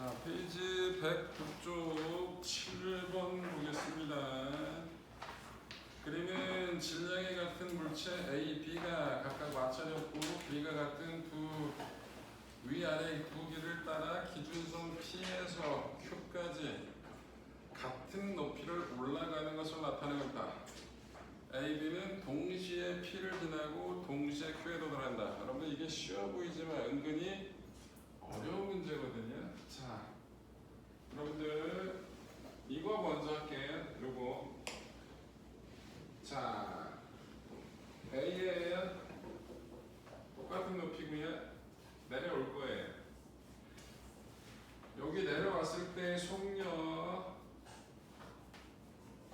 자, 페이지 109쪽 7번 보겠습니다. 그림은 질량이 같은 물체 A, B가 각각 마찰이었고 B가 같은 두 위아래 두 길을 따라 기준선 P에서 Q까지 같은 높이를 올라가는 것을 나타내는다. A, B는 동시에 P를 지나고 동시에 Q에 도달한다. 여러분 이게 쉬워 보이지만 은근히 어려운 문제거든요. 자, 여러분들 이거 먼저 할게요. 요거. 자, A에 똑같은 높이고요. 내려올 거예요. 여기 내려왔을 때 속력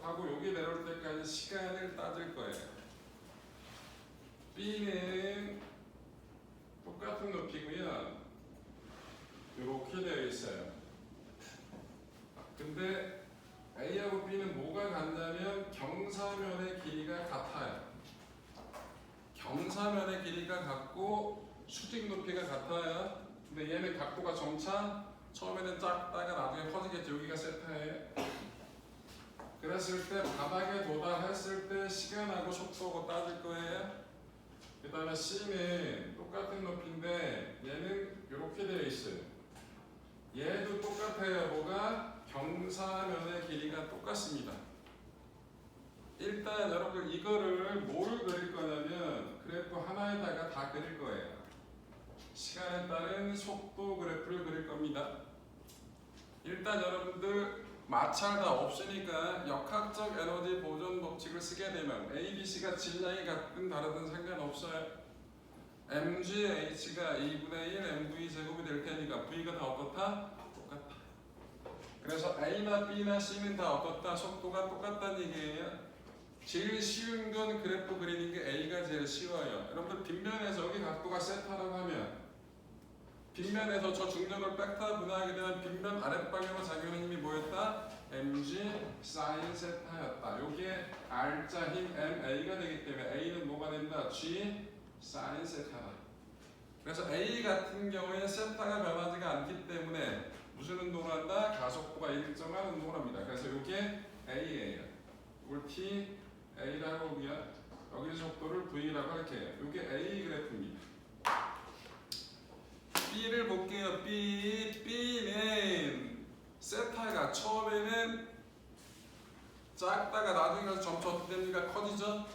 하고 여기 내려올 때까지 시간을 따질 거예요. B는 똑같은 높이고요. 이렇게 되어 있어요. 근데 A하고 B는 뭐가 같냐면 경사면의 길이가 같아요. 경사면의 길이가 같고 수직 높이가 같아요. 근데 얘는 각도가 점차 처음에는 작다가 나중에 커지겠죠. 여기가 세타예요. 그랬을 때 바닥에 도달했을 때 시간하고 속도하고 따질 거예요. 그 다음에 C는 똑같은 높이인데 얘는 이렇게 되어 있어요. 얘도 똑같아요. 뭐가? 경사면의 길이가 똑같습니다. 일단 여러분 이거를 뭘 그릴 거냐면 그래프 하나에다가 다 그릴 거예요. 시간에 따른 속도 그래프를 그릴 겁니다. 일단 여러분들 마찰 다 없으니까 역학적 에너지 보존 법칙을 쓰게 되면 A, B, C가 질량이 같든 다르든 상관없어요. mgH가 2분의 1 mv 제곱이 될 테니까 V가 다 어떻다? 똑같다. 그래서 A나 B나 C는 다 어떻다? 속도가 똑같다는 얘기예요. 제일 쉬운 건 그래프 그리는 게 A가 제일 쉬워요. 여러분들 빗면에서 여기 각도가 세타라고 하면 빗면에서 저 중력을 벡터 분화하게 되면 빗면 아랫방향으로 작용하는 힘이 뭐였다? mg sin 세타였다. 요게 R자 힘 MA가 되기 때문에 A는 뭐가 된다? G sin 세타다. 그래서 A 같은 경우에 세타가 변하지가 않기 때문에 무슨 운동을 한다? 가속도가 일정한 운동을 합니다. 그래서 이게 A예요. 이걸 T, A라고 하고요. 여기 속도를 V라고 할게요. 이게 A 그래프입니다. B를 볼게요. B는 세타가 처음에는 작다가 나중에 가서 점차 어떻게 됩니까? 커지죠?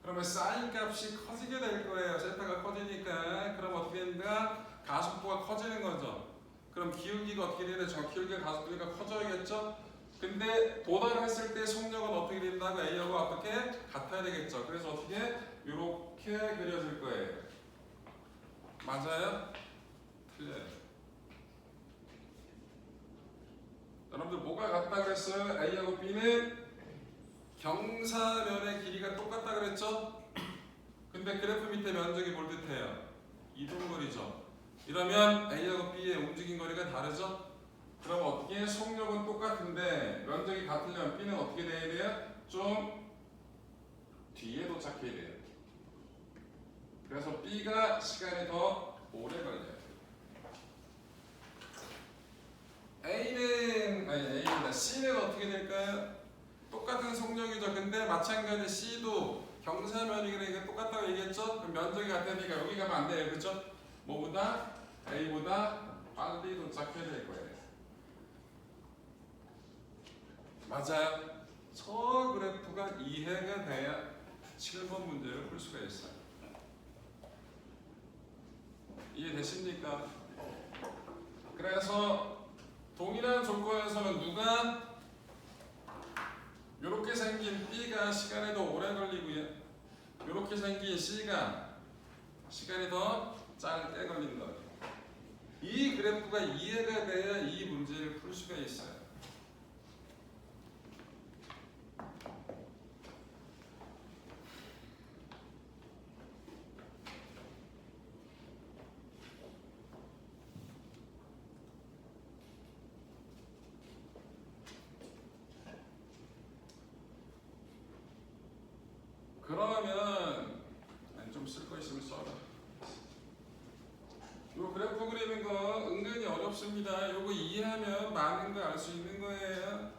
그러면 사인 값이 커지게 될 거예요. 세타가 커지니까. 그럼 어떻게 됩니까? 가속도가 커지는 거죠. 그럼 기울기가 어떻게 되냐? 저 기울기가 가속도가 커져야겠죠? 근데 도달했을 때 속력은 어떻게 된다고? A하고 어떻게? 같아야 되겠죠. 그래서 어떻게? 이렇게 그려질 거예요. 맞아요? 틀려요. 여러분들 뭐가 같다 그랬어요? A하고 B는 경사면의 길이가 똑같다 그랬죠? 근데 그래프 밑에 면적이 뭘 뜻해요? 이동거리죠. 이러면 A하고 B의 움직임 거리가 다르죠? 그럼 어떻게? 속력은 똑같은데 면적이 같으려면 B는 어떻게 돼야 돼요? 좀 뒤에 도착해야 돼요. 그래서 B가 시간이 더 오래 걸려요. C는 어떻게 될까요? 똑같은 속력이죠. 근데 마찬가지 C도 경사면이니까 똑같다고 얘기했죠? 그럼 면적이 같으니까 여기 가면 안 돼요. 그렇죠? 뭐보다? A보다 빨리 도착해야 될 거예요. 맞아요. 저 그래프가 이해가 돼야 7번 문제를 풀 수가 있어요. 이해되십니까? 그래서 동일한 조건에서는 누가 이렇게 생긴 B가 시간이 더 오래 걸리고요. 이렇게 생긴 C가 시간이 더 짧게 걸린다. 이 그래프가 이해가 돼야 이 문제를 풀 수가 있어요. 그러면 좀 쓸 거 있으면 써라. 이 그래프 그리는 거 은근히 어렵습니다. 없습니다. 요거 이해하면 많은 거 알 수 있는 거예요.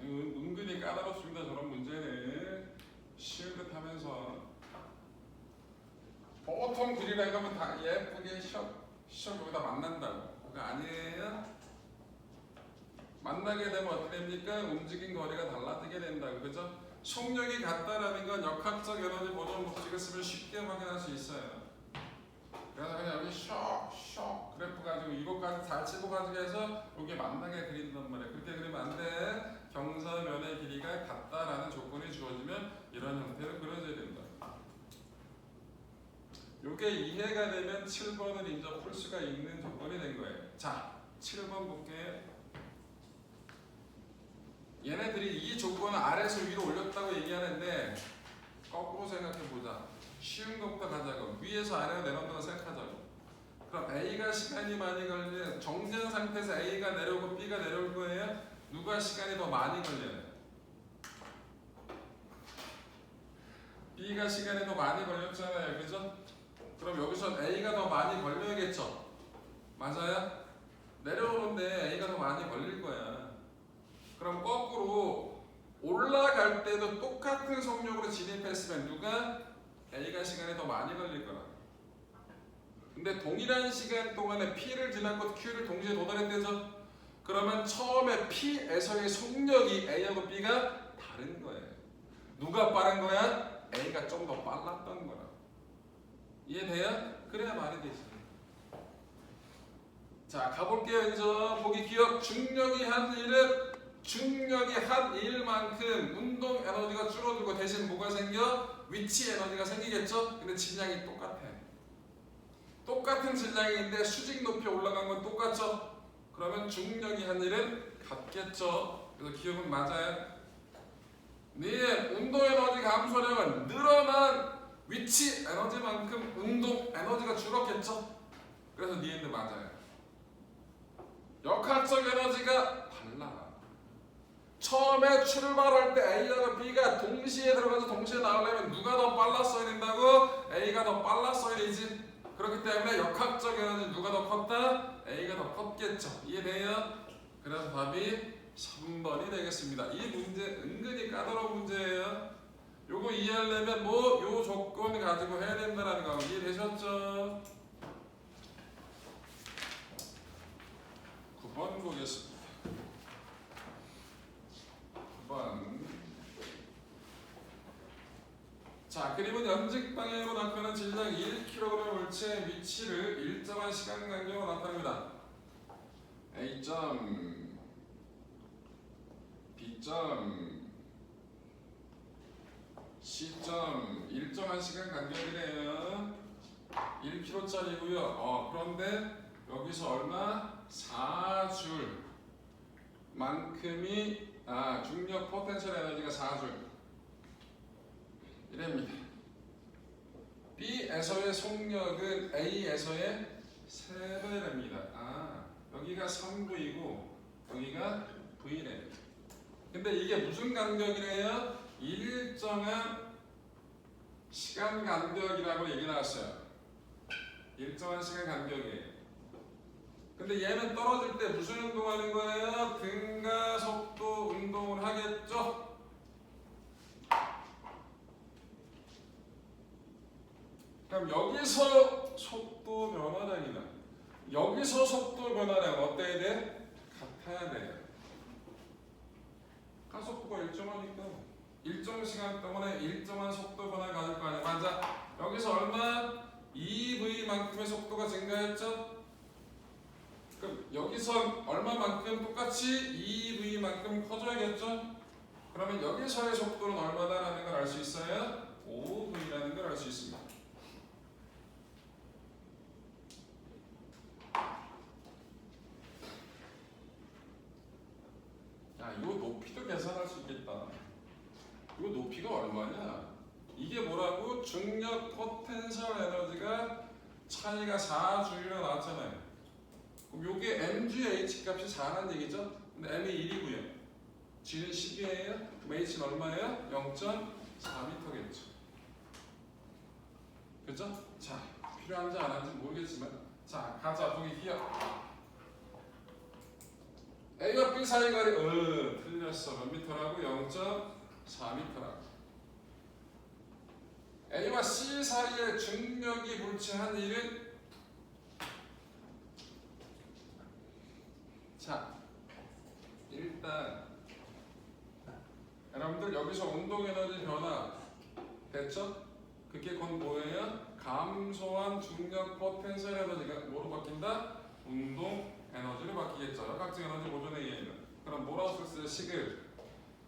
은근히 까다롭습니다. 저런 문제는 쉬운 듯 하면서 보통 그리라고 하면 다 예쁘게 시험 거기다 만난다고. 그거 아니에요? 만나게 되면 어떻게 됩니까? 움직임 거리가 달라지게 된다고. 그죠? 속력이 같다라는 건 역학적 에너지 보존 법칙을 쓰면 쉽게 확인할 수 있어요. 그래서 그냥 여기 쇽 그래프 가지고 이것까지 다 치고 가지고 해서 여기 만나게 그린단 말이에요. 그렇게 그리면 안 돼. 경사면의 길이가 같다라는 조건이 주어지면 이런 형태로 그려져야 된다. 요게 이해가 되면 7번을 이제 풀 수가 있는 조건이 된 거예요. 자, 7번 볼게요. 얘네들이 이 조건을 아래에서 위로 올렸다고 얘기하는데 거꾸로 생각해보자. 쉬운 것부터 가자고. 위에서 아래로 내려온다고 생각하자고. 그럼 A가 시간이 많이 걸리는 정지한 상태에서 A가 내려오고 B가 내려올 거예요. 누가 시간이 더 많이 걸려요? B가 시간이 더 많이 걸렸잖아요. 그죠? 그럼 여기선 A가 더 많이 걸려야겠죠? 맞아요? 내려오는데 A가 더 많이 걸릴 거야. 그럼 거꾸로 올라갈 때도 똑같은 속력으로 진입했으면 누가? A가 시간이 더 많이 걸릴 거라. 근데 동일한 시간 동안에 P를 지났고 Q를 동시에 도달했대죠? 그러면 처음에 P에서의 속력이 A하고 B가 다른 거예요. 누가 빠른 거야? A가 좀 더 빨랐던 거라. 이해돼요? 그래야 말이 되지. 자, 가볼게요. 이제 보기 기억. 중력이 한 일만큼 운동 에너지가 줄어들고 대신 뭐가 생겨? 위치 에너지가 생기겠죠? 근데 질량이 똑같아. 똑같은 질량인데 수직 높이 올라간 건 똑같죠? 그러면 중력이 한 일은 같겠죠? 그래서 기억은 맞아요. 네, 운동 에너지 감소량은 늘어난 위치 에너지만큼 운동 에너지가 줄었겠죠? 그래서 니은도 맞아요. 역학적 에너지가 달라. 처음에 출발할 때 A하고 B가 동시에 들어가서 동시에 나오려면 누가 더 빨랐어야 된다고? A가 더 빨랐어야 되지. 그렇기 때문에 역학적 에너지 누가 더 컸다? A가 더 컸겠죠. 이해돼요? 그래서 답이 3번이 되겠습니다. 이 문제 은근히 까다로운 문제예요. 요거 이해하려면 뭐 요 조건 가지고 해야 된다는 거 이해되셨죠? 9번 보겠습니다. 9번. 자, 그림은 연직 방향으로 나타나는 질량 1kg 물체의 위치를 일정한 시간 간격으로 나타냅니다. A점, B점, C점 일정한 시간 간격이래요. 1kg짜리고요. 그런데 여기서 얼마? 4줄 만큼이 중력 포텐셜 에너지가 4줄 이랍니다. B에서의 속력은 A에서의 3배랍니다. 여기가 3V고 여기가 V래. 근데 이게 무슨 간격이래요? 일정한 시간 간격이라고 얘기 나왔어요. 일정한 시간 간격이에요. 근데 얘는 떨어질 때 무슨 운동하는 거예요? 등가 속도 운동을 하겠죠? 그럼 여기서 속도 변화량이나 여기서 속도 변화량 어때야 돼? 같아야 돼요. 가속도가 일정하니까 일정 시간 동안에 일정한 속도 변화를 가질 거 아니야. 맞아. 여기서 얼마? 2V만큼의 속도가 증가했죠? 그럼 여기서 얼마만큼 똑같이 2V만큼 커져야겠죠? 그러면 여기서의 속도는 얼마다라는 걸 알 수 있어요? 5V라는 걸 알 수 있습니다. 요 높이도 계산할 수 있겠다. 요 높이가 얼마냐? 이게 뭐라고? 중력 포텐셜 에너지가 차이가 4G로 나왔잖아요. 그럼 요게 mgh 값이 4라는 얘기죠? 근데 m이 1이고요. g는 10이에요. 그럼 h는 얼마예요? 0.4m겠죠. 그죠? 자, 필요한지 안 한지 모르겠지만 자, 가자. 보기 기억. A와 B 사이 거리 틀렸어. 몇 미터라고? 0.4미터라고. A와 C 사이에 중력이 불체한 일은 자, 일단 여러분들 여기서 운동 에너지 변화 됐죠? 그게 곧 뭐예요? 감소한 중력 포텐셜 에너지가 뭐로 바뀐다? 운동 에너지로 바뀌겠죠. 역학적 에너지 보존에 의해는. 그럼 뭐라고 썼어요? 식을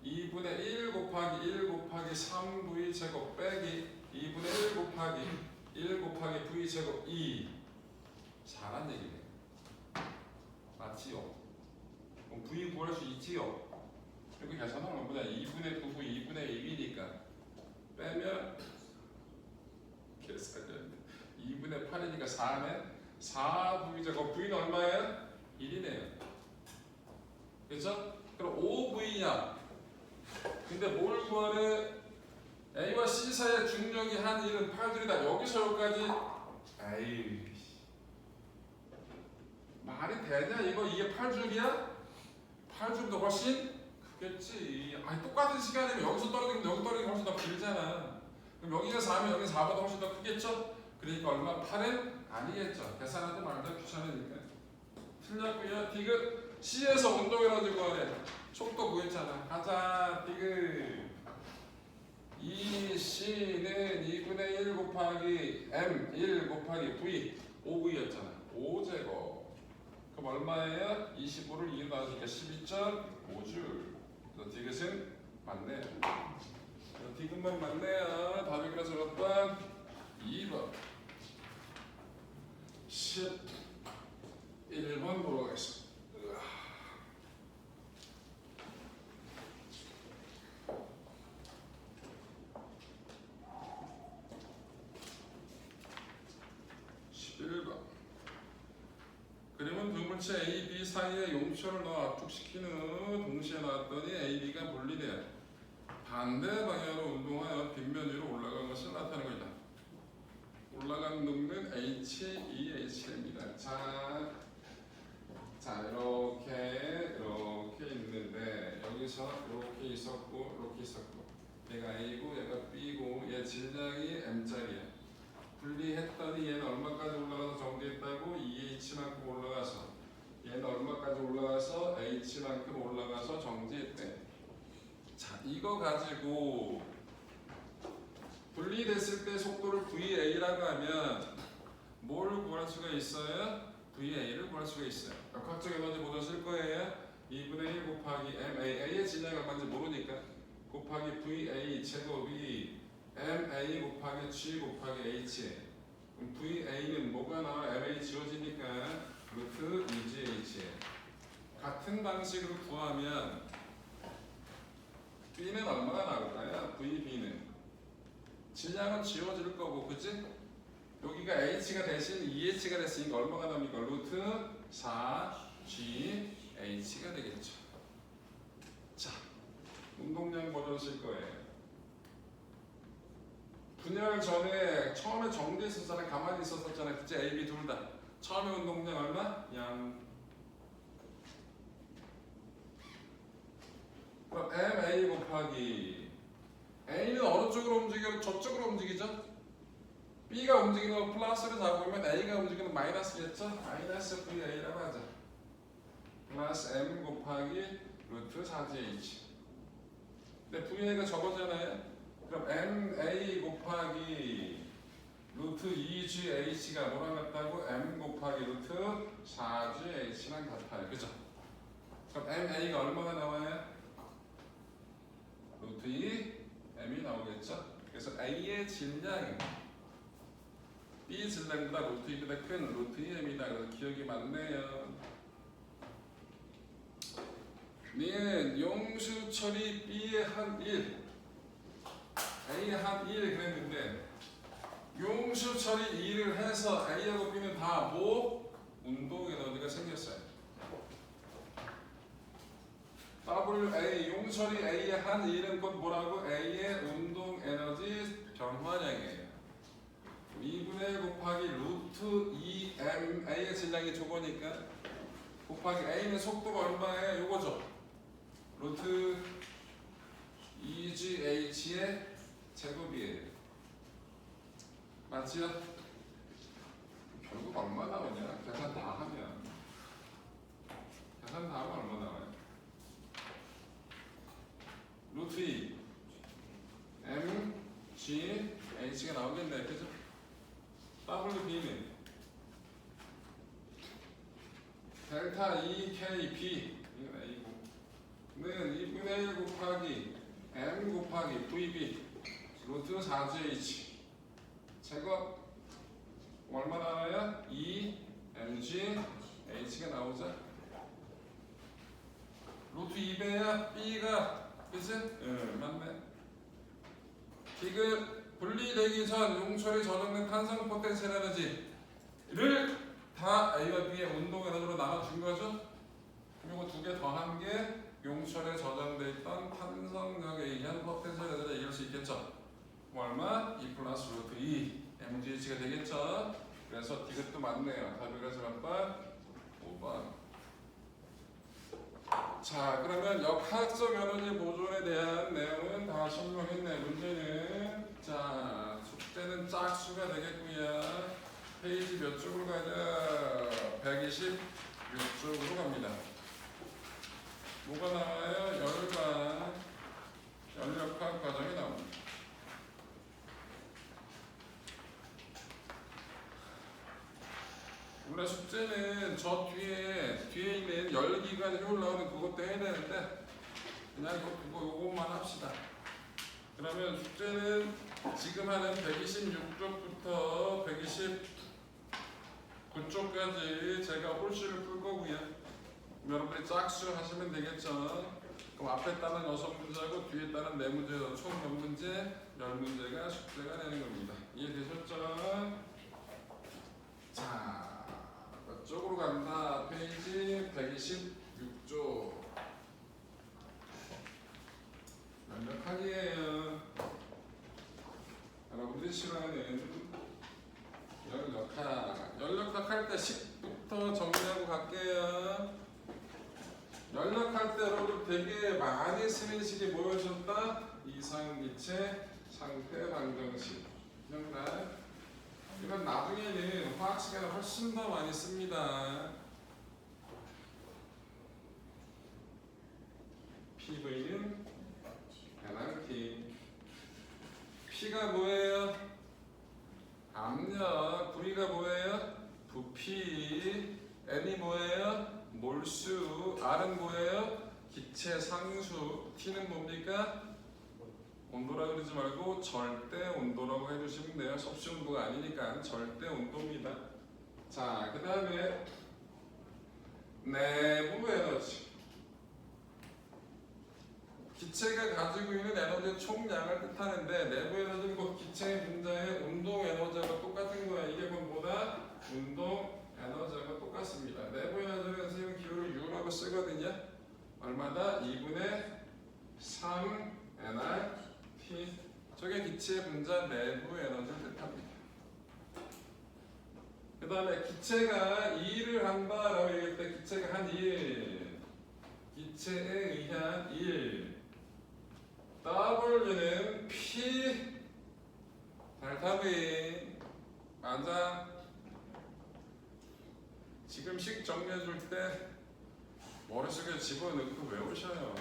2분의 1 곱하기 1 곱하기 3v 제곱 빼기 2분의 1 곱하기 1 곱하기 v 제곱 2. 잘한 얘기네. 맞지요? 그럼 v 구할 수 있지요? 그리고 계산하면 뭐냐? 2분의 9분 2분의 1이니까 빼면 계산이었는데 2분의 8이니까 4네. 4v 제곱 v는 얼마예요? 1이네요. 그렇죠? 그럼 5v야. 근데 뭘 구하래? A와 C 사이의 중력이 한 1은 8줄이다. 여기서 여기까지 에이 말이 되냐 이거? 이게 8줄이야? 8줄도 훨씬 크겠지. 아니 똑같은 시간이면 여기서 떨어지면 여기 떨어지면 훨씬 더 길잖아. 그럼 여기가 4면 여기 4보다 훨씬 더 크겠죠? 그러니까 얼마? 8은 아니겠죠. 계산하지 말자. 귀찮으니까. 틀렸고요. 디귿 C에서 운동 에너지 구하래. 속도 구했잖아. 가자. 디귿 2C는 2분의 1 곱하기 M 1 곱하기 V 5V였잖아. 5제곱. 그럼 얼마예요? 25를 2로 나누니까 12.5줄. 그래서 디귿은 맞네요. 디귿만 맞네요. 답이 그래서 몇 번? 2번. 11번 보러 가겠습니다. 그림은 두 물체 A, B 사이에 용처를 넣어 압축시킨 후 동시에 나왔더니 A, B가 분리되어 반대 방향으로 운동하여 빗면 위로 올라간 것을 나타내는 것이다. 올라간 놈은 H, E, H입니다. 자 이렇게 있는데 여기서 이렇게 있었고 이렇게 있었고 얘가 A고 얘가 B고 얘 질량이 M짜리야. 분리했더니 얘는 얼마까지 올라가서 정지했다고? 2H만큼 올라가서 얘는 얼마까지 올라가서 H만큼 올라가서 정지했대. 자 이거 가지고 분리됐을 때 속도를 VA라고 하면 뭘 구할 수가 있어요? VA를 구할 수가 있어요. 역학적 에너지 보존 쓸 거예요. 2분의 1 곱하기 MA A의 질량이 얼마인지 모르니까 곱하기 VA 제곱이 MA 곱하기 G 곱하기 H. 그럼 VA는 뭐가 나와? MA 지워지니까 루트 2GH. 같은 방식으로 구하면 B는 얼마가 나올까요? VB는 질량은 지워질 거고, 그치? 여기가 H가 대신 2H가 됐으니까 얼마가 나옵니까? 루트 4GH가 되겠죠. 자, 운동량 버전 쓸 거예요. 분열 전에 처음에 정지했었잖아요. 가만히 있었었잖아요. 그치? A, B 둘 다. 처음에 운동량 얼마? 그럼 MA 곱하기 A는 어느 쪽으로 움직여? 저쪽으로 움직이죠? B가 움직이는 거 플러스를 잡으면 A가 움직이는 마이너스겠죠? 마이너스 VA라고 하자. 플러스 M 곱하기 루트 4GH. 근데 VA가 저거잖아요. 그럼 MA 곱하기 루트 2GH가 뭐랑 같다고? M 곱하기 루트 4GH랑 같아요. 그죠? 그럼 MA가 얼마가 나와요? 루트 2 M이 나오겠죠? 그래서 A의 질량은 B 질량보다 루트 2보다 큰 루트 2M이다. 그래서 기억이 맞네요. 니은 용수 처리 B의 한 1 A의 한 1 그랬는데 용수 처리 2를 해서 A하고 B는 다 뭐? 운동 에너지가 생겼어요. WA 용처리 A의 한 1은 곧 뭐라고? A의 운동 에너지 변화량이에요. 2분의 1 곱하기 루트 2m a의 질량이 저거니까 곱하기 a는 속도가 얼마예요? 요거죠. 루트 2gh의 제곱이에요. 맞지요? 결국 얼마 나오냐? 계산 다 하면 얼마 나와요? 루트 2 m g h가 나오겠네, 그죠? WB는 델타 2KB 이건 A고는 2분의 1 곱하기 M 곱하기 VB 루트 4GH 제곱 얼마 나와요? 2mg H가 나오죠? 루트 2배야 B가 그치? 응 맞네. 디귿 분리되기 전 용철이 저장된 탄성 포텐셜 에너지를 다 A와 B의 운동 에너지로 나눠준 거죠? 그리고 두 개 더한 게 용철에 저장돼 있던 탄성력에 의한 포텐셜 에너지를 얘기할 수 있겠죠? 얼마? 2 플러스 루트 2 mgh가 되겠죠? 그래서 디귿도 맞네요. 답이 그래서 몇 번? 5번. 자 그러면 역학적 에너지 보존에 대한 내용은 다 설명했네. 문제는 자 숙제는 짝수가 되겠고요. 페이지 몇 쪽으로 가냐? 126쪽으로 갑니다. 뭐가 나와요? 열과 연력학 과정이 나옵니다. 우리 숙제는 저 뒤에 있는 열기관 효율 나오는 그것도 해야 되는데 그냥 요것만 합시다. 그러면 숙제는 지금 하는 126쪽부터 129쪽까지 제가 홀수를 풀 거고요. 여러분들이 짝수 하시면 되겠죠. 그럼 앞에 따른 6문제하고 뒤에 따른 4문제에서 총 몇 문제? 10문제가 숙제가 되는 겁니다. 이해되셨죠? 자, 이쪽으로 간다. 페이지 126쪽. 연력학이에요. 여러분들이 싫어하는 연력학. 연력학 할 때 10부터 정리하고 갈게요. 연락할 때 여러분 되게 많이 쓰는 식이 뭐였었다? 이상기체 상태 방정식. 기억나? 이건 나중에는 화학 시간에 훨씬 더 많이 씁니다. PV는 배낭키. P가 뭐예요? 압력. V가 뭐예요? 부피. N이 뭐예요? 몰수. R은 뭐예요? 기체 상수. T는 뭡니까? 온도라 그러지 말고 절대 온도라고 해주시면 돼요. 섭씨 온도가 아니니까 절대 온도입니다. 자, 그 다음에 내부 에너지. 기체가 가지고 있는 에너지의 총량을 뜻하는데 내부 에너지는 곧 기체의 분자의 운동 에너지하고 똑같은 거야. 이게 곧 뭐다? 운동 에너지하고 똑같습니다. 내부 에너지는 선생님 기호를 U라고 쓰거든요. 얼마다? 2분의 3 nRT. 저게 기체의 분자 내부 에너지를 뜻합니다. 그 다음에 기체가 일을 한다라고 얘기할 때 기체가 한 일, 기체에 의한 일. W는 P 델타 V. 맞아. 지금씩 정리해줄 때 머릿속에 집어넣고 외우셔요.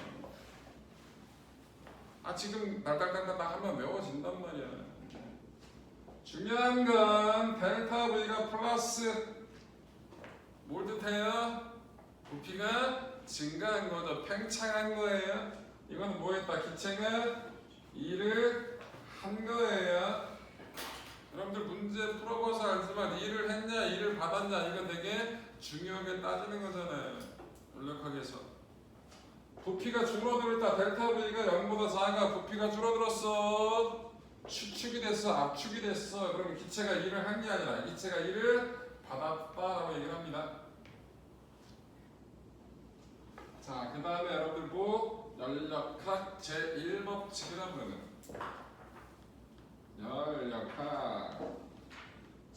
지금 달달달달 하면 외워진단 말이야. 중요한 건 델타 V가 플러스 뭘 뜻해요? 부피가 증가한 거죠. 팽창한 거예요. 이건 뭐했다? 기체가 일을 한 거예요. 여러분들 문제 풀어봐서 알지만 일을 했냐, 일을 받았냐 이거 되게 중요하게 따지는 거잖아요. 연력학에서. 부피가 줄어들었다. 델타 V가 0보다 작아. 부피가 줄어들었어. 추축이 됐어. 압축이 됐어. 그러면 기체가 일을 한 게 아니라 기체가 일을 받았다라고 얘기를 합니다. 자, 그 다음에 여러분들 뭐 연력학 제1법칙이라고 하는 연력학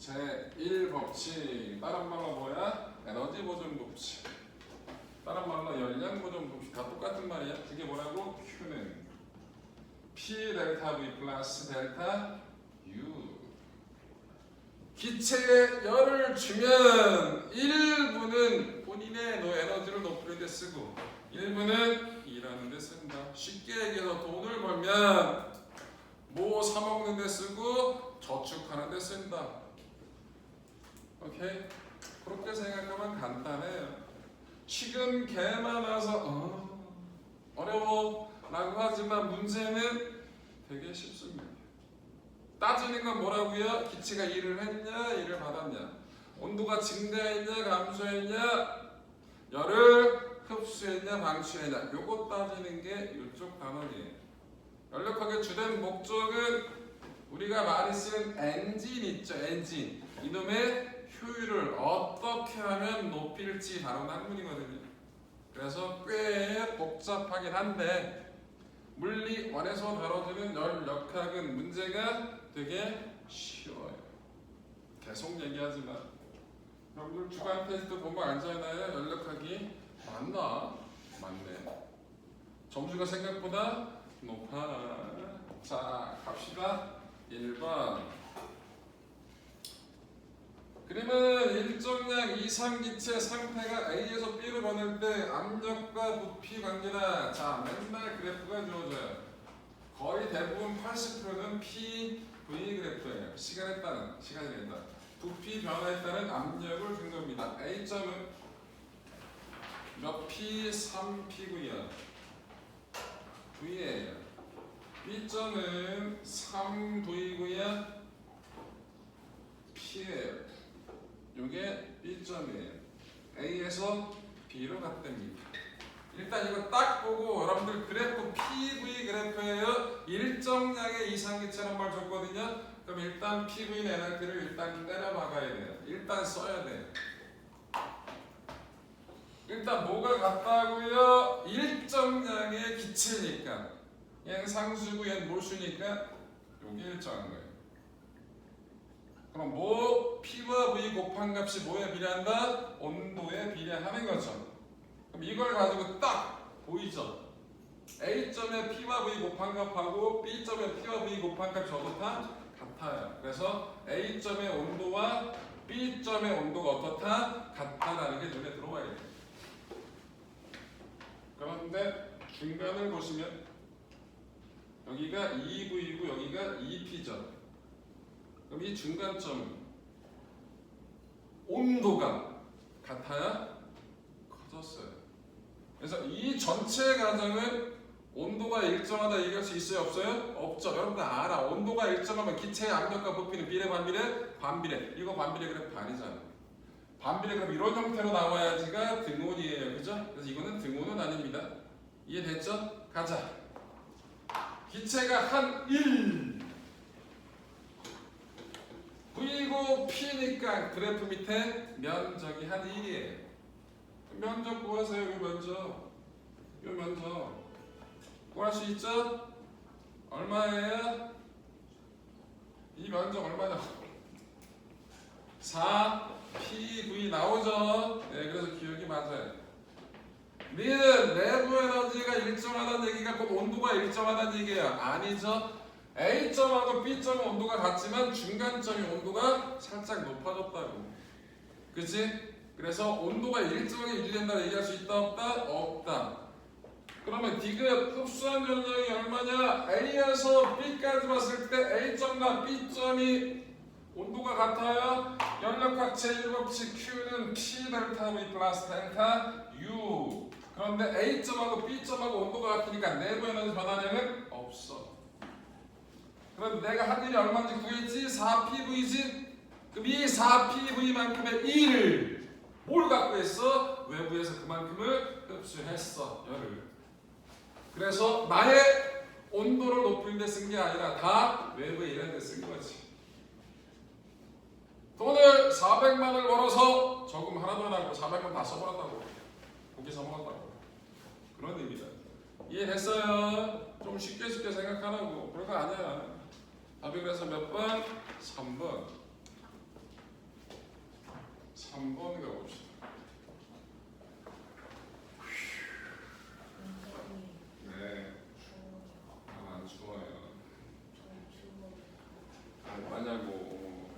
제1법칙. 다른 말로 뭐야? 에너지 보존 법칙. 다른 말로 열량 보존 법칙. 다 똑같은 말이야. 그게 뭐라고? Q는 P 델타 V 플러스 델타 U. 기체에 열을 주면 일부는 본인의 에너지를 높이는 데 쓰고 일부는 일하는 데 쓴다. 쉽게 얘기해서 돈을 벌면 뭐 사먹는 데 쓰고 저축하는 데 쓴다. 오케이? 그렇게 생각하면 간단해요. 지금 개 많아서 어려워 라고 하지만 문제는 되게 쉽습니다. 따지는 건 뭐라고요? 기체가 일을 했냐, 일을 받았냐, 온도가 증가했냐, 감소했냐, 열을 흡수했냐, 방출했냐. 요거 따지는 게 이쪽 단원이에요. 연력학의 주된 목적은 우리가 많이 쓰는 엔진 있죠, 엔진. 이놈의 효율을 어떻게 하면 높일지 다루는 학문이거든요. 그래서 꽤 복잡하긴 한데 물리 원에서 다뤄지는 연력학은 문제가 되게 쉬워요. 계속 얘기하지만 여러분들 주간 테스트 보면 알잖아요. 연력학이 맞나? 맞네. 점수가 생각보다 높아. 자, 갑시다. 1번. 그러면 일정량 이상 기체 상태가 A에서 B로 변할 때 압력과 부피 관계다. 자, 맨날 그래프가 주어져요. 거의 대부분 80%는 P, V 그래프예요. 시간에 따른, 부피 변화에 따른 압력을 준 겁니다. A점은 몇 P, 3P고요. V예요. B점은 3V고요. P예요. 요게 B점이에요. A에서 B로 갔답니다. 일단 이거 딱 보고 여러분들 그래프 PV 그래프예요. 일정량의 이상기체란 말 줬거든요. 그럼 일단 PV 에너지를 일단 때려 박아야 돼요. 일단 써야 돼요. 일단 뭐가 같다고요? 일정량의 기체니까 얘는 상수고 얘는 몰수니까 요게 일정한 거예요. 그럼 뭐 P와 V 곱한 값이 뭐에 비례한다? 온도에 비례하는 거죠. 그럼 이걸 가지고 딱 보이죠? A점의 P와 V 곱한 값하고 B점의 P와 V 곱한 값이 어떻다? 같아요. 그래서 A점의 온도와 B점의 온도가 어떻다? 같다라는 게 눈에 들어와야 돼요. 그런데 중간을 보시면 여기가 2V고 여기가 2P죠. 그럼 이 중간점은 온도가 같아야 커졌어요. 그래서 이 전체 과정은 온도가 일정하다 얘기할 수 있어요? 없어요? 없죠. 여러분들 알아. 온도가 일정하면 기체의 압력과 부피는 비례 반비례? 반비례. 이거 반비례 그래프 아니잖아. 반비례 그래프 이런 형태로 나와야지가 등온이에요. 그죠? 그래서 이거는 등온은 아닙니다. 이해됐죠? 가자. 기체가 한 1 V고 P니까 그래프 밑에 면적이 한 1이에요. 면적 구하세요. 이 면적 구할 수 있죠? 얼마예요? 이 면적 얼마냐고? 4PV 나오죠? 네, 그래서 기억이 맞아요. 니은 내부 에너지가 일정하다는 얘기가 꼭 온도가 일정하다는 얘기예요. 아니죠? A점하고 B점의 온도가 같지만 중간점의 온도가 살짝 높아졌다고. 그치? 그래서 온도가 일정하게 유지된다 얘기할 수 있다 없다? 없다. 그러면 디귿 흡수한 전력이 얼마냐? A에서 B까지 봤을 때 A점과 B점이 온도가 같아요. 연력학 제1법칙 Q는 P 델타 V 플러스 델타 U. 그런데 A점하고 B점하고 온도가 같으니까 내부 에너지 변화량은 없어. 그럼 내가 한 일이 얼마인지 구했지? 4PV지? 그럼 이 4PV만큼의 1을 뭘 갖고 있어? 외부에서 그만큼을 흡수했어. 열을. 그래서 나의 온도를 높이는 데 쓴 게 아니라 다 외부에 일하는 데 쓴 거지. 돈을 400만 원을 벌어서 저금 하나도 안 하고 400만 다 써버렸다고. 고기 사먹었다고. 그런 의미다. 이해됐어요? 좀 쉽게 생각하라고. 그런 거 아니야. 답이 그래서 몇 번? 3번. 3번 가봅시다. 네, 안 추워요. 안 맞냐고.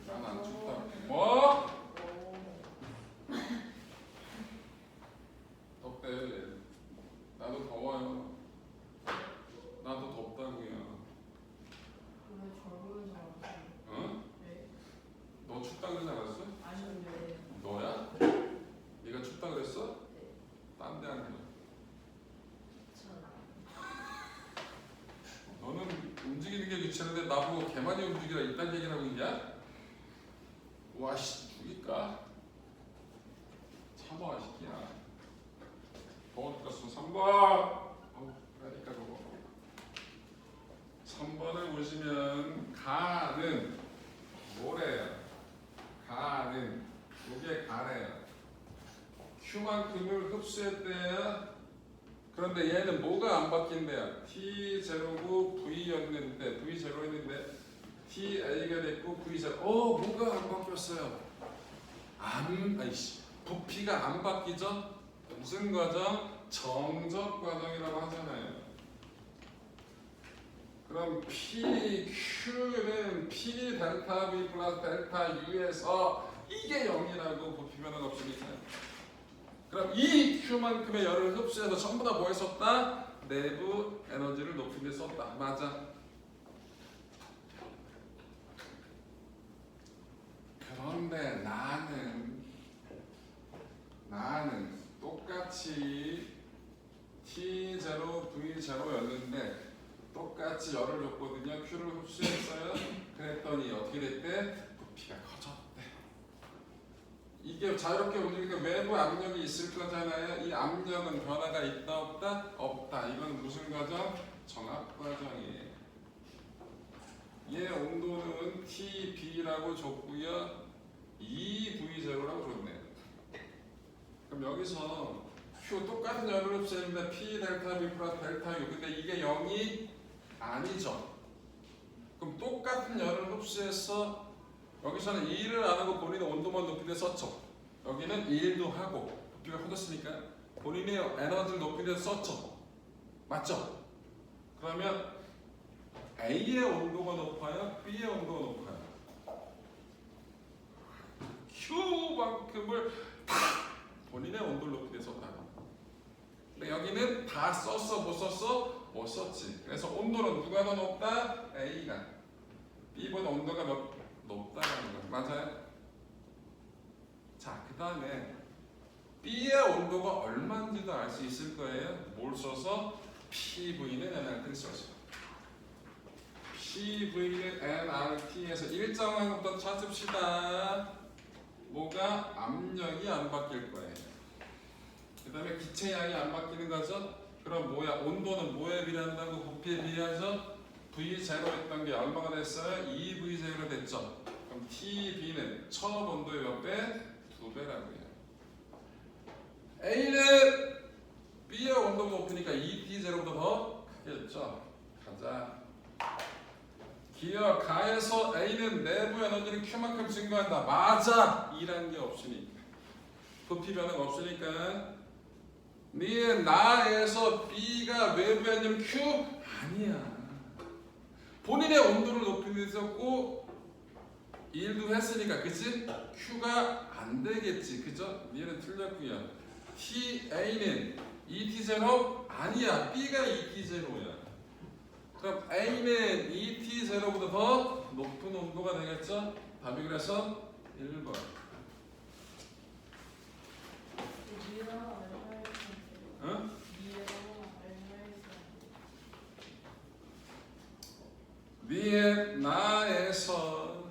난 안 춥다. 뭐? 덥대. 나도 더워요. 나도 덥다고요. 어? 너 춥다 그러지 않았어? 너야? 네가 춥다 그랬어? 딴 데 안 그래. 너는 움직이는 게 귀찮은데 나보고 개만이 움직이라 이딴 얘기를 하고 있냐? 와씨 죽일까? 참아 새끼야. 더워 죽겠어. 3번. 그러니까 저거 3번을 보시면 가는 뭐래요? 가는 이게 가래요. Q만큼을 흡수했대요. 그런데 얘는 뭐가 안 바뀐대요? T0고 V였는데 V0였는데 TA가 됐고 V0. 뭐가 안 바뀌었어요? 부피가 안 바뀌죠? 무슨 과정? 정적 과정이라고 하잖아요. 그럼 PQ는 P 델타 V 플러스 델타 U에서 이게 0이라고 부피 변화가 없으니까. 그럼 이 Q만큼의 열을 흡수해서 전부 다 뭐에 썼다? 내부 에너지를 높이는 데 썼다. 맞아. 그런데 나는 똑같이 T0, V0였는데 똑같이 열을 줬거든요. Q를 흡수했어요. 그랬더니 어떻게 됐대? 부피가 커졌대. 이게 자유롭게 움직이니까 외부 압력이 있을 거잖아요. 이 압력은 변화가 있다 없다? 없다. 이건 무슨 과정? 정압 과정이에요. 얘 온도는 TB라고 줬고요. 2V0라고 줬네요. 그럼 여기서 Q 똑같은 열을 흡수했는데 P 델타 V 플러스 델타 U. 근데 이게 0이 아니죠. 그럼 똑같은 열을 흡수해서 여기서는 1을 안 하고 본인의 온도만 높이는 데 썼죠. 여기는 1도 하고 부피가 커졌으니까 본인의 에너지를 높이는 데 썼죠. 맞죠? 그러면 A의 온도가 높아요? B의 온도가 높아요? Q만큼을 다 본인의 온도를 높이는 데 썼다고. 근데 여기는 다 썼어? 못 썼어? 못 썼지. 그래서 온도는 누가 더 높다? A가. B보다 온도가 높다는 거 맞아요? 자, 그 다음에 B의 온도가 얼마인지도 알 수 있을 거예요. 뭘 써서? PV는 nRT를 써서. PV는 nRT에서 일정한 것부터 찾읍시다. 뭐가? 압력이 안 바뀔 거예요. 그 다음에 기체량이 안 바뀌는 거죠. 그럼 뭐야? 온도는 뭐에 비례한다고? 부피에 비례하죠? V0였던 게 얼마가 됐어요? 2V0가 됐죠. 그럼 TB는 처음 온도의 몇 배? 2배라고요. A는 B의 온도가 높으니까 2T0보다 더 크겠죠. 가자. 기억 가에서 A는 내부 에너지를 Q만큼 증가한다. 맞아. 이란 게 없으니까. 부피 변화가 없으니까. 네 나에서 B가 외부 에너지 Q? 아니야. 본인의 온도를 높이는 데 썼고 일도 했으니까 그치? Q가 안 되겠지. 그죠? 얘는 틀렸고요. TA는 ET0? 아니야. B가 ET0야. 그럼 A는 ET0보다 더 높은 온도가 되겠죠? 답이 그래서 1번. 응? 위에 나에서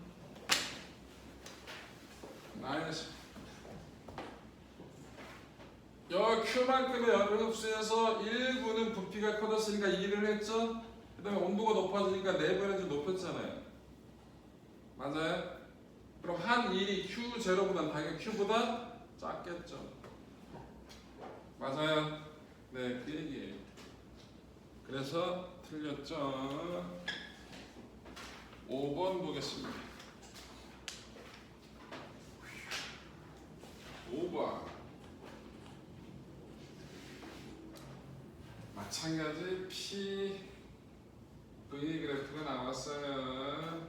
여 Q만큼의 열을 흡수해서 1분은 부피가 커졌으니까 2를 했죠? 그 다음에 온도가 높아지니까 내부 에너지 높였잖아요. 맞아요? 그럼 한 1이 Q0보다 당연히 Q보다 작겠죠. 맞아요? 네, 그 얘기예요. 그래서 틀렸죠. 5번 보겠습니다. 마찬가지 P V 그래프가 나왔어요.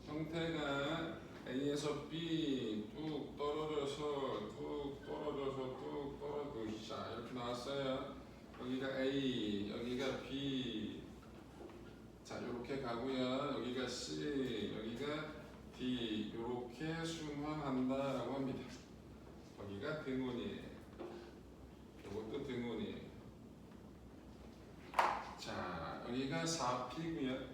형태가 A에서 B 뚝 떨어져서 뚝 떨어져서 뚝 떨어지자 이렇게 나왔어요. 여기가 A, 여기가 B. 자, 이렇게 가고요. 여기가 C, 여기가 D. 이렇게 순환한다라고 합니다. 여기가 등원이에요. 이것도 등원이에요. 자, 여기가 4P고요.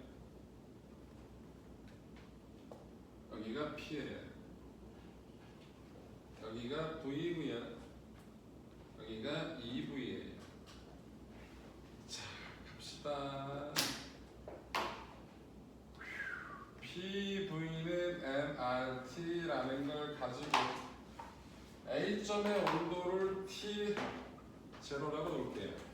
여기가 P예요. 여기가 V고요. 여기가 2V예요. 자, 갑시다. PV는 nRT라는 걸 가지고 A점의 온도를 T0라고 놓을게요.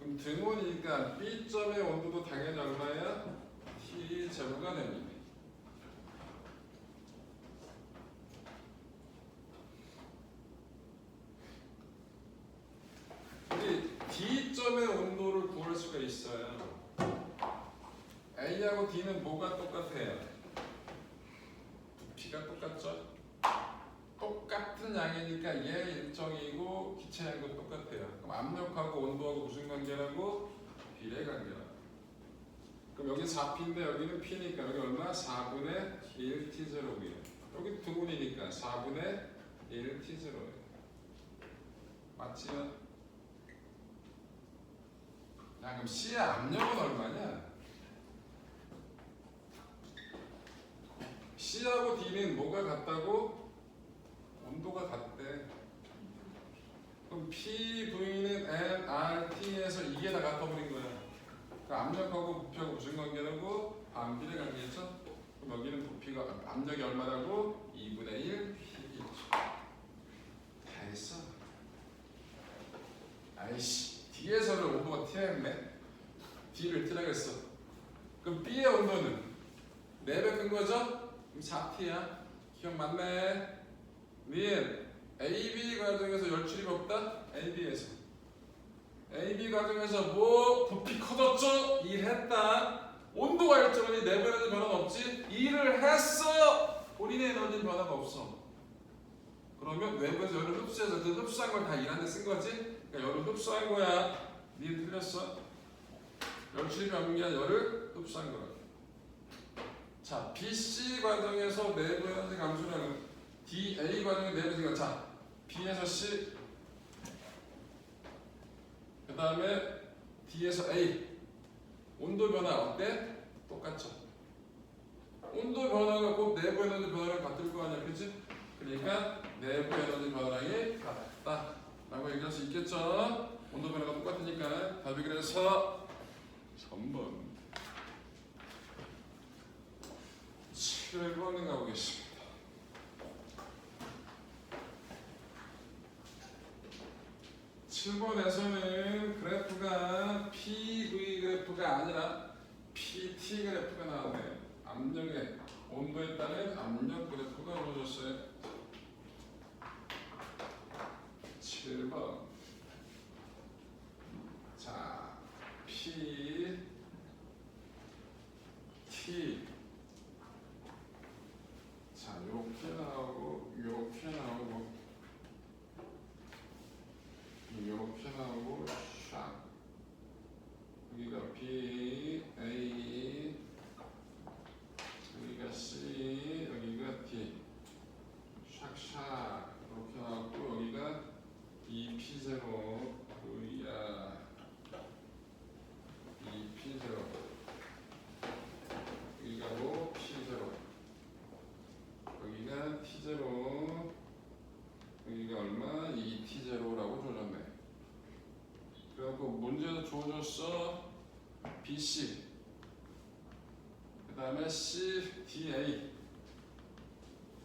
그럼 등원이니까 B점의 온도도 당연히 얼마야? T0가 됩니다. 우리 D점의 온도를 구할 수가 있어요. A하고 D는 뭐가 똑같아요? 부피가 똑같죠? 똑같은 양이니까 얘 일정이고 기체 양도 똑같아요. 그럼 압력하고 온도하고 무슨 관계라고? 비례 관계라고. 그럼 여기 4P인데 여기는 P니까 여기 얼마? 4분의 1 T0고요. 여기 등분이니까 4분의 1 T0예요. 맞지요? 야, 그럼 C의 압력은 얼마냐? C하고 D는 뭐가 같다고? 온도가 같대. 그럼 PV는 nRT에서 이게 다 같아버린 거야. 그러니까 압력하고 부피하고 무슨 관계라고? 반비례 관계죠? 그럼 여기는 부피가 압력이 얼마라고? 2분의 1 P1죠. 다 했어. 아이씨, D에서를 온도가 T했네. D를 T라고 했어. 그럼 B의 온도는 4배 큰 거죠? 그럼 4T야. 기억 맞네. 민 AB 과정에서 열출입 없다? AB 과정에서 뭐 부피 커졌죠? 일했다. 온도가 일정하니 내부 에너지 변화는 없지? 일을 했어. 본인의 에너지 변화가 없어. 그러면 외부에서 열을 흡수해서 그 흡수한 걸 다 일하는데 쓴 거지? 그러니까 열을 흡수한 거야. 니 틀렸어. 열출입이 없는 게 아니라 열을 흡수한 거야. 자, BC 과정에서 내부 에너지 감소량은 DA 과정의 내부 에너지가 자, B에서 C 그 다음에 D에서 A 온도 변화 어때? 똑같죠. 온도 변화가 꼭 내부 에너지 변화랑 같을 거 아니야, 그치? 그러니까 내부 에너지 변화량이 같다 라고 얘기할 수 있겠죠. 온도 변화가 똑같으니까 답이 그래서 3번 7번에 가보겠습니다. 7번에서는 그래프가 PV 그래프가 아니라 PT 그래프가 나오네요. 압력의 온도에 따른 압력 그래프가 이루어졌어요. 7번. 자, P, T. 자, 요렇게 나오고, 요렇게 나오고, 요렇게 나오고, 샥. 여기가 B, A, 여기가 C, 여기가 D. 샥샥. 이렇게 나오고, 여기가 EP0, V야. EP0. 여기가 뭐? P0. 여기가 T0. 여기가 얼마? 2T0라고 줘줬네. 그래갖고 문제에서 주어졌어. BC. 그 다음에 CDA.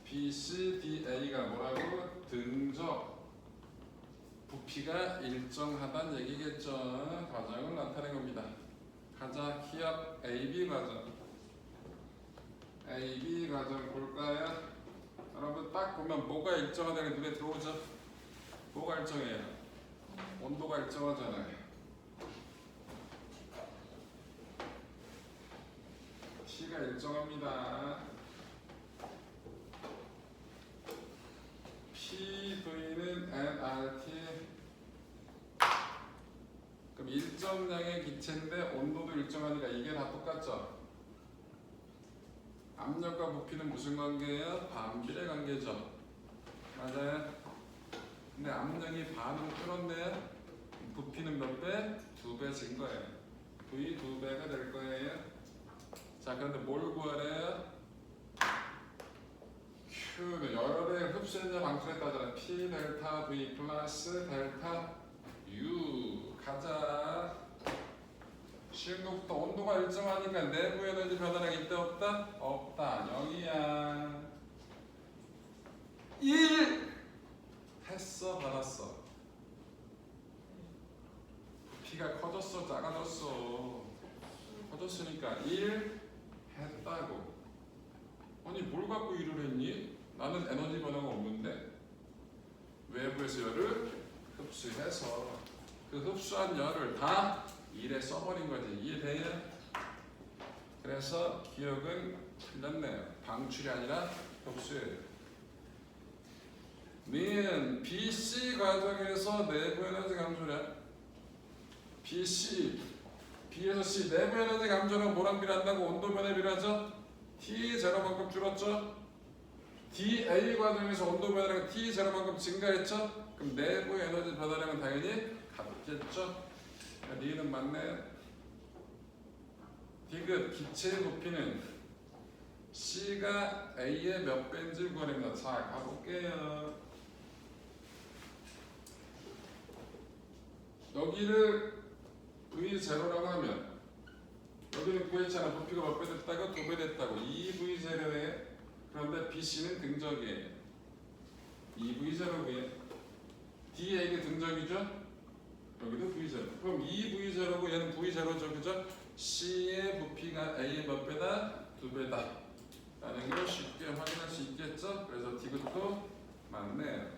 BCDA가 뭐라고? 등적. 부피가 일정하다는 얘기겠죠. 과정을 나타낸 겁니다. 가자. 기억 AB 과정. AB 과정 볼까요? 여러분 딱 보면 뭐가 일정하다는 게 눈에 들어오죠? 뭐가 일정해요? 온도가 일정하잖아요. T가 일정합니다. PV는 nRT. 그럼 일정량의 기체인데 온도도 일정하니까 이게 다 똑같죠? 압력과 부피는 무슨 관계예요? 반비례 관계죠. 맞아요. 근데 압력이 반으로 줄었네요. 부피는 몇 배? 2배 진 거예요. V 2배가 될 거예요. 자, 그런데 뭘 구하래요? Q는 열의 흡수했냐 방출했다잖아. P 델타 V 플러스 델타 U. 가자. 쉬운 것부터 온도가 일정하니까 내부 에너지 변화량 있다 없다? 없다. 0이야. 1 했어 받았어. 부피가 커졌어 작아졌어? 커졌으니까 1 했다고. 아니 뭘 갖고 1을 했니? 나는 에너지 변화가 없는데. 외부에서 열을 흡수해서 그 흡수한 열을 다 1에 써버린 거지. 이해돼요? 그래서 기억은 틀렸네요. 방출이 아니라 흡수예요. 는 BC 과정에서 내부 에너지 감소량. B에서 C 내부 에너지 감소량 뭐랑 비례한다고? 온도 변화에 비례하죠? T0만큼 줄었죠? DA 과정에서 온도 변화량 T0만큼 증가했죠? 그럼 내부 에너지 변화량은 당연히 같겠죠? 니는 맞네. 디귿 기체의 부피는 C가 A의 몇 배인지 구하랍니다. 자, 가볼게요. 여기를 V0라고 하면 여기는 구했잖아. 부피가 몇 배 됐다고? 2배 됐다고. 2V0에 그런데 BC는 등적이에요. 2V0고요. DA가 등적이죠? 여기도 V0. 그럼 2V0고 얘는 V0죠. 그죠? C의 부피가 A의 몇 배다? 2배다. 라는 걸 쉽게 확인할 수 있겠죠? 그래서 디귿도 맞네요.